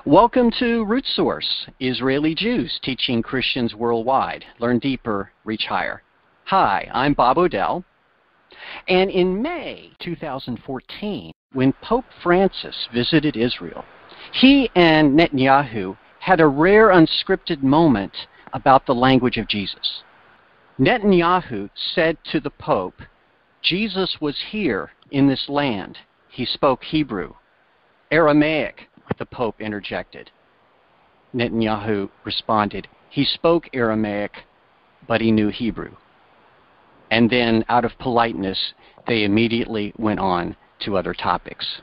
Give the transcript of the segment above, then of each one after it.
Welcome to Root Source, Israeli Jews teaching Christians worldwide. Learn deeper, reach higher. Hi, I'm Bob Odell. And in May 2014, when Pope Francis visited Israel, he and Netanyahu had a rare unscripted moment about the language of Jesus. Netanyahu said to the Pope, Jesus was here in this land. He spoke Hebrew. Aramaic, the Pope interjected. Netanyahu responded, he spoke Aramaic, but he knew Hebrew. And then, out of politeness, they immediately went on to other topics.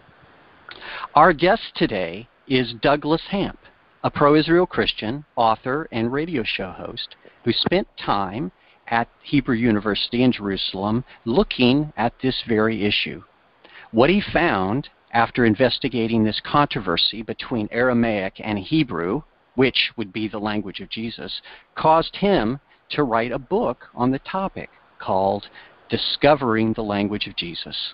Our guest today is Douglas Hamp, a pro-Israel Christian, author, and radio show host who spent time at Hebrew University in Jerusalem looking at this very issue. What he found after investigating this controversy between Aramaic and Hebrew, which would be the language of Jesus, caused him to write a book on the topic called Discovering the Language of Jesus.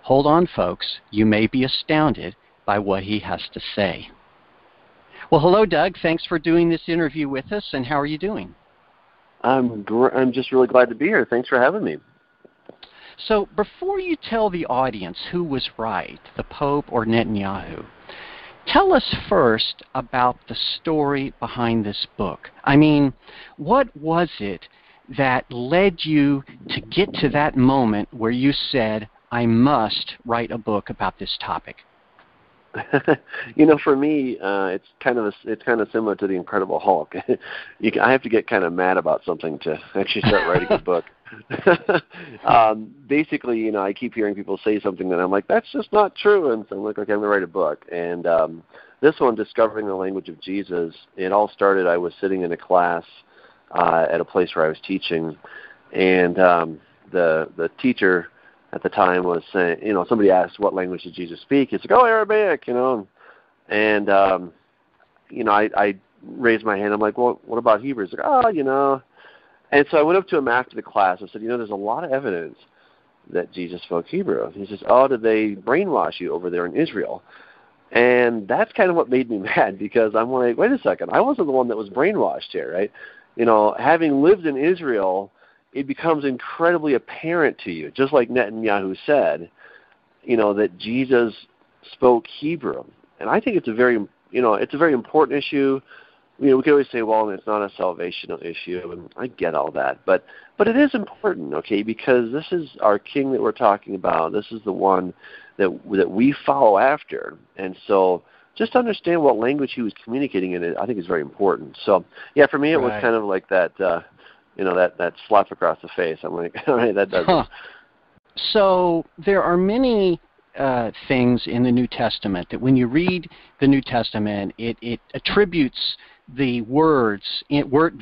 Hold on, folks. You may be astounded by what he has to say. Well, hello, Doug. Thanks for doing this interview with us, and how are you doing? I'm just really glad to be here. Thanks for having me. So before you tell the audience who was right, the Pope or Netanyahu, tell us first about the story behind this book. I mean, what was it that led you to get to that moment where you said, I must write a book about this topic? For me, it's kind of similar to the Incredible Hulk. I have to get kind of mad about something to actually start writing a book. Basically, I keep hearing people say something that I'm like, that's just not true, and so I'm like, okay, I'm gonna write a book. And this one, Discovering the Language of Jesus, it all started. I was sitting in a class at a place where I was teaching, and the teacher at the time was saying, somebody asked, what language did Jesus speak? He's like, oh, Aramaic, And, I raised my hand. I'm like, well, what about Hebrew? He's like, oh, And so I went up to him after the class. I said, there's a lot of evidence that Jesus spoke Hebrew. He says, oh, did they brainwash you over there in Israel? And that's kind of what made me mad, because I'm like, wait a second. I wasn't the one that was brainwashed here, right? Having lived in Israel, it becomes incredibly apparent to you, just like Netanyahu said, that Jesus spoke Hebrew. And I think it's a very important issue. We can always say, well, it's not a salvational issue, and I get all that. But it is important, okay, because this is our king that we're talking about. This is the one that we follow after. And so just to understand what language he was communicating in, I think is very important. So, yeah, for me it was kind of like that, that slap across the face. I'm like, all right, that does it. So there are many things in the New Testament that when you read the New Testament, it attributes the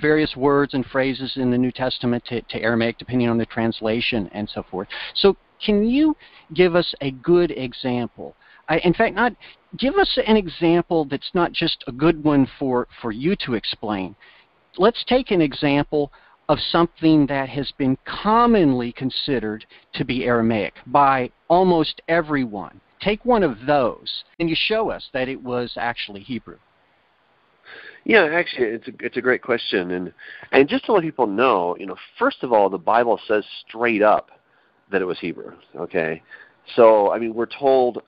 various words and phrases in the New Testament to Aramaic, depending on the translation and so forth. So can you give us a good example? Give us an example that's not just a good one for you to explain. Let's take an example of something that has been commonly considered to be Aramaic by almost everyone. Take one of those, and you show us that it was actually Hebrew. Yeah, actually, it's a great question, and just to let people know, first of all, the Bible says straight up that it was Hebrew. Okay, so we're told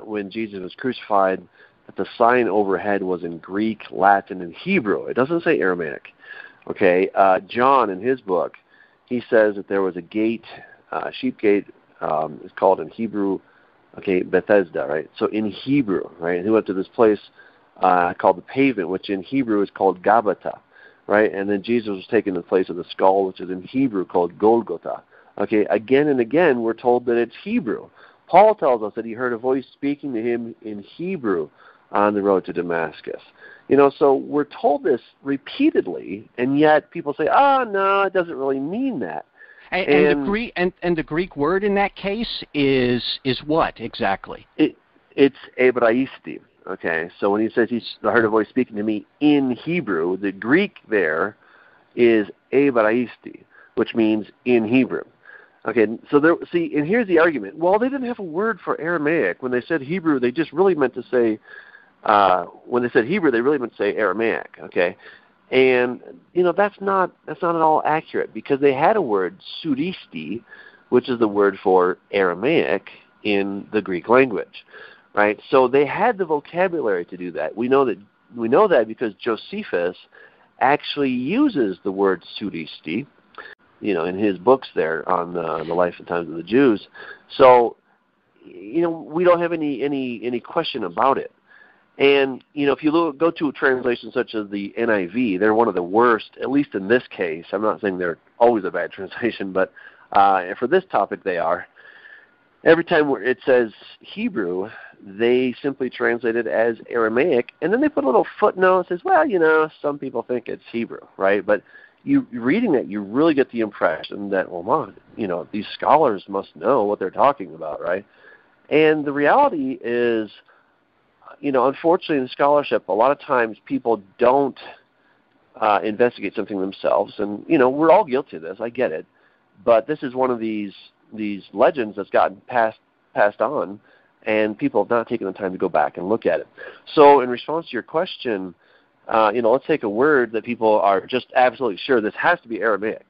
when Jesus was crucified that the sign overhead was in Greek, Latin, and Hebrew. It doesn't say Aramaic. Okay, John in his book, he says that there was a gate, sheep gate, it's called in Hebrew, Bethesda, right? So in Hebrew, right? And he went to this place called the pavement, which in Hebrew is called Gabata, right? And then Jesus was taken the place of the skull, which is in Hebrew called Golgotha. Okay, again and again, we're told that it's Hebrew. Paul tells us that he heard a voice speaking to him in Hebrew on the road to Damascus. So we're told this repeatedly, and yet people say, no, it doesn't really mean that. And the Greek word in that case is what exactly? It's Ebraisti. Okay, so when he says he heard a voice speaking to me in Hebrew, the Greek there is Ebraisti, which means in Hebrew. Okay, so and here's the argument. Well, they didn't have a word for Aramaic. When they said Hebrew, they just really meant to say when they said Hebrew, they really meant to say Aramaic, okay? And, that's not at all accurate, because they had a word, suristi, which is the word for Aramaic in the Greek language, right? So they had the vocabulary to do that. We know that because Josephus actually uses the word suristi, in his books there on the life and times of the Jews. So, we don't have any question about it. And, if you go to a translation such as the NIV, they're one of the worst, at least in this case. I'm not saying they're always a bad translation, but for this topic they are. Every time it says Hebrew, they simply translate it as Aramaic, and then they put a little footnote that says, well, some people think it's Hebrew, right? But you reading that, you really get the impression that, these scholars must know what they're talking about, right? And the reality is, unfortunately in scholarship, a lot of times people don't investigate something themselves. And, we're all guilty of this. I get it. But this is one of these legends that's gotten passed on, and people have not taken the time to go back and look at it. So in response to your question, let's take a word that people are just absolutely sure this has to be Aramaic,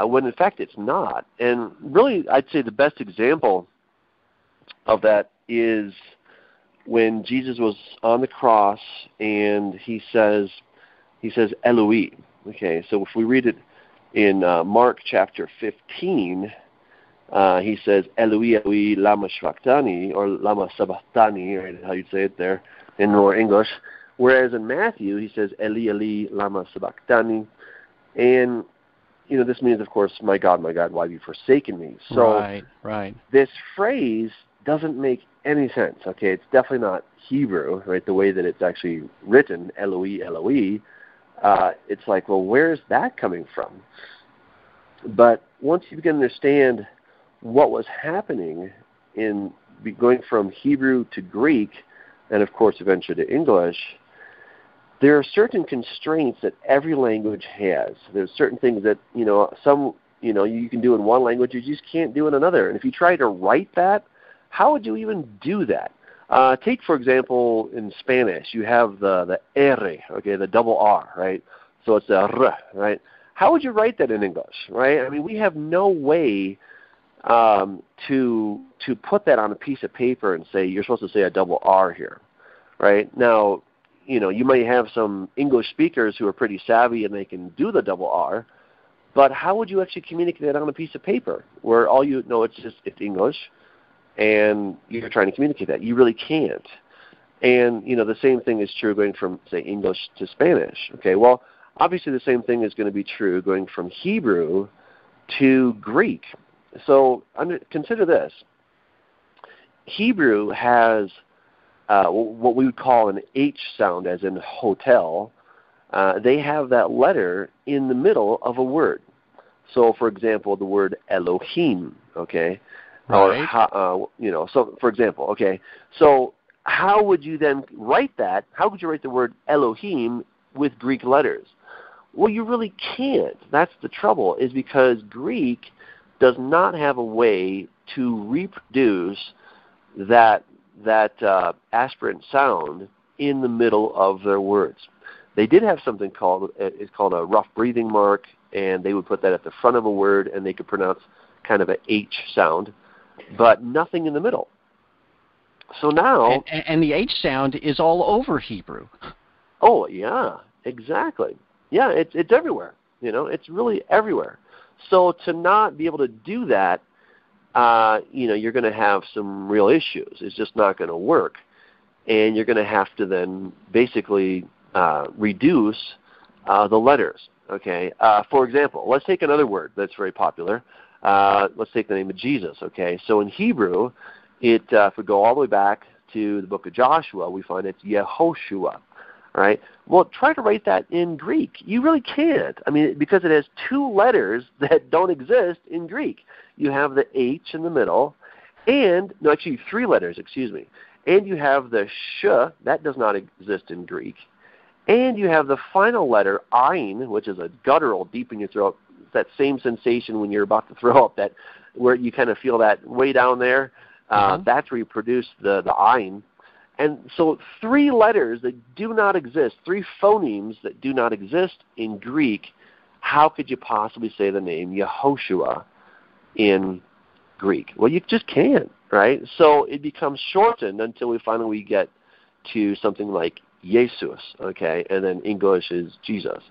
when in fact it's not. And really, I'd say the best example of that is when Jesus was on the cross and he says Eloi. Okay, so if we read it in Mark chapter 15, he says Eloi, Eloi, lama shvaktani, or lama sabachthani, right, how you'd say it there in more English. Whereas in Matthew, he says Eli, Eli, lama sabachthani. And, this means, of course, my God, why have you forsaken me? So right. This phrase doesn't make any sense, okay? It's definitely not Hebrew, right, the way that it's actually written, Eloi, Eloi. It's like, well, where's that coming from? But once you begin to understand what was happening in going from Hebrew to Greek, and of course eventually to English, there are certain constraints that every language has. There's certain things that, you can do in one language, you just can't do in another. And if you try to write that, how would you even do that? Take, for example, in Spanish, you have the R, okay, the double R, right? So it's a R, right? How would you write that in English, right? I mean, we have no way to put that on a piece of paper and say, you're supposed to say a double R here, right? Now, you might have some English speakers who are pretty savvy and they can do the double R, but how would you actually communicate that on a piece of paper where all you know it's English and you're trying to communicate that? You really can't. And, the same thing is true going from, say, English to Spanish. Okay, well, obviously the same thing is going to be true going from Hebrew to Greek. So consider this. Hebrew has what we would call an H sound, as in hotel. They have that letter in the middle of a word. So, for example, the word Elohim, okay? Right. Or, so, for example, okay. So how would you then write that? How would you write the word Elohim with Greek letters? Well, you really can't. That's the trouble, is because Greek does not have a way to reproduce that aspirant sound in the middle of their words. They did have something called a rough breathing mark, and they would put that at the front of a word, and they could pronounce kind of a H sound, but nothing in the middle. So now... And the H sound is all over Hebrew. Oh, yeah, exactly. Yeah, it's everywhere. It's really everywhere. So to not be able to do that, you're going to have some real issues. It's just not going to work. And you're going to have to then basically reduce the letters. Okay. For example, let's take another word that's very popular. Let's take the name of Jesus. Okay. So in Hebrew, if we go all the way back to the book of Joshua, we find it's Yehoshua. Right? Well, try to write that in Greek. You really can't. I mean, because it has two letters that don't exist in Greek. You have the H in the middle, and, no, actually 3 letters, excuse me. And you have the sh, that does not exist in Greek. And you have the final letter, ayin, which is a guttural deep in your throat, that same sensation when you're about to throw up, that where you kind of feel that way down there. That's where you produce the ayin. And so 3 letters that do not exist, 3 phonemes that do not exist in Greek, how could you possibly say the name Yehoshua in Greek? Well, you just can't, right? So it becomes shortened until we finally get to something like Jesus, okay? And then English is Jesus,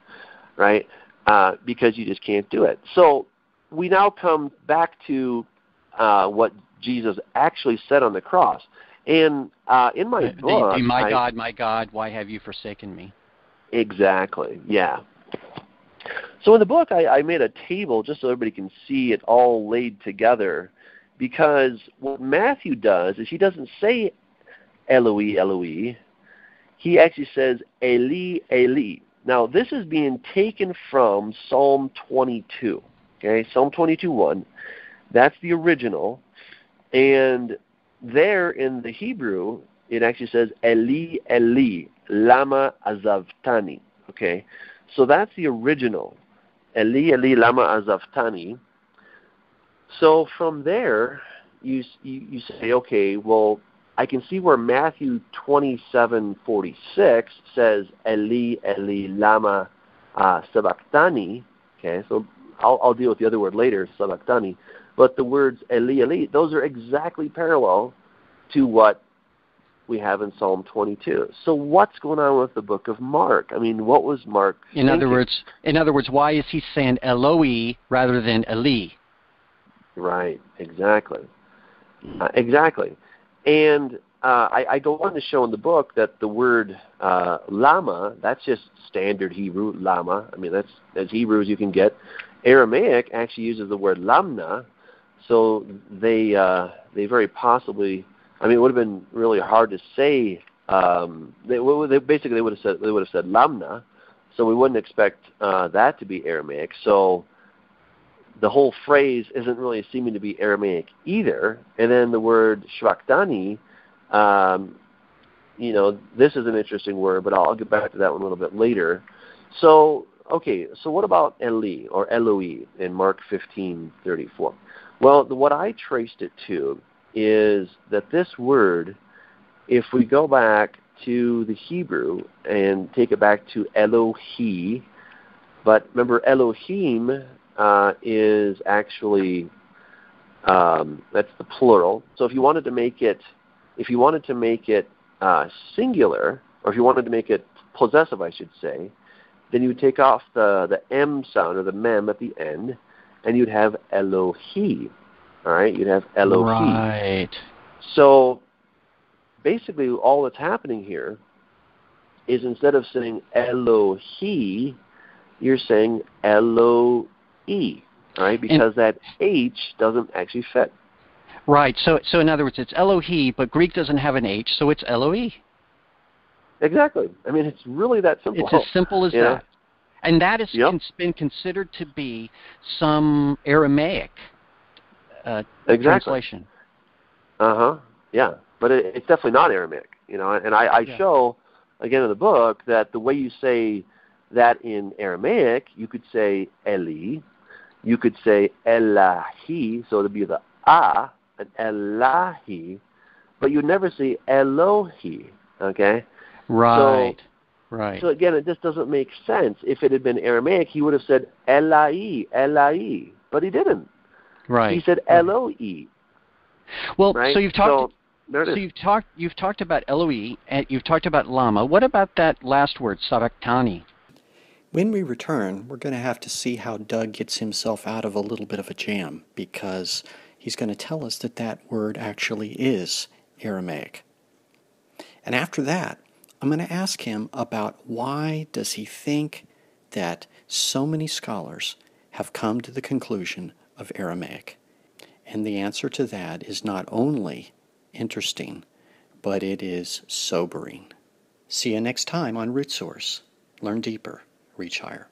right? Because you just can't do it. So we now come back to what Jesus actually said on the cross. And in my book... my God, why have you forsaken me? Exactly, yeah. So in the book, I made a table just so everybody can see it all laid together, because what Matthew does is he doesn't say Eloi, Eloi. He actually says Eli, Eli. Now, this is being taken from Psalm 22, okay? Psalm 22:1. That's the original. And there in the Hebrew, it actually says Eli, Eli, lama azavtani, okay? So that's the original. Eli, Eli, lama azavtani. So from there, you say, okay, well, I can see where Matthew 27:46 says Eli, Eli, lama sabachthani. Okay, so I'll deal with the other word later, sabachthani. But the words Eli, Eli, those are exactly parallel to what we have in Psalm 22. So what's going on with the book of Mark? I mean, what was Mark thinking? In other words, why is he saying Eloi rather than Eli? Right, exactly. Exactly. And I go on to show in the book that the word lama, that's just standard Hebrew, lama. I mean, that's as Hebrew as you can get. Aramaic actually uses the word lamna, so they very possibly, I mean, it would have been really hard to say. They would have said lamna, so we wouldn't expect that to be Aramaic. So the whole phrase isn't really seeming to be Aramaic either. And then the word shvaktani, this is an interesting word, but I'll get back to that one a little bit later. So, okay, so what about Eli or Eloi in Mark 15:34? Well, what I traced it to is that this word, if we go back to the Hebrew and take it back to Elohi, but remember Elohim is actually that's the plural. So if you wanted to make it singular, or if you wanted to make it possessive, I should say, then you would take off the M sound or the mem at the end, and you'd have Elohi. All right, you'd have Elohi. Right. So basically, all that's happening here is instead of saying Elohi, you're saying Eloi. All right, because that H doesn't actually fit. Right. So in other words, it's Elohi, but Greek doesn't have an H, so it's Eloi. Exactly. I mean, it's really that simple. It's as simple as that. And that has been considered to be some Aramaic translation. Yeah, but it's definitely not Aramaic. And I show again in the book that the way you say that in Aramaic, you could say Eli, you could say Elahi, so it would be the A, and Elahi, but you'd never say Elohi, okay? Right, right. So again, it just doesn't make sense. If it had been Aramaic, he would have said Elai, Elai, but he didn't. Right. He said Eloi. Well, right? so you've talked about Eloi, and you've talked about Lama. What about that last word, sabachthani? When we return, we're going to have to see how Doug gets himself out of a little bit of a jam, because he's going to tell us that that word actually is Aramaic. And after that, I'm going to ask him about why does he think that so many scholars have come to the conclusion of Aramaic. And the answer to that is not only interesting, but it is sobering. See you next time on Root Source. Learn deeper. Reach higher.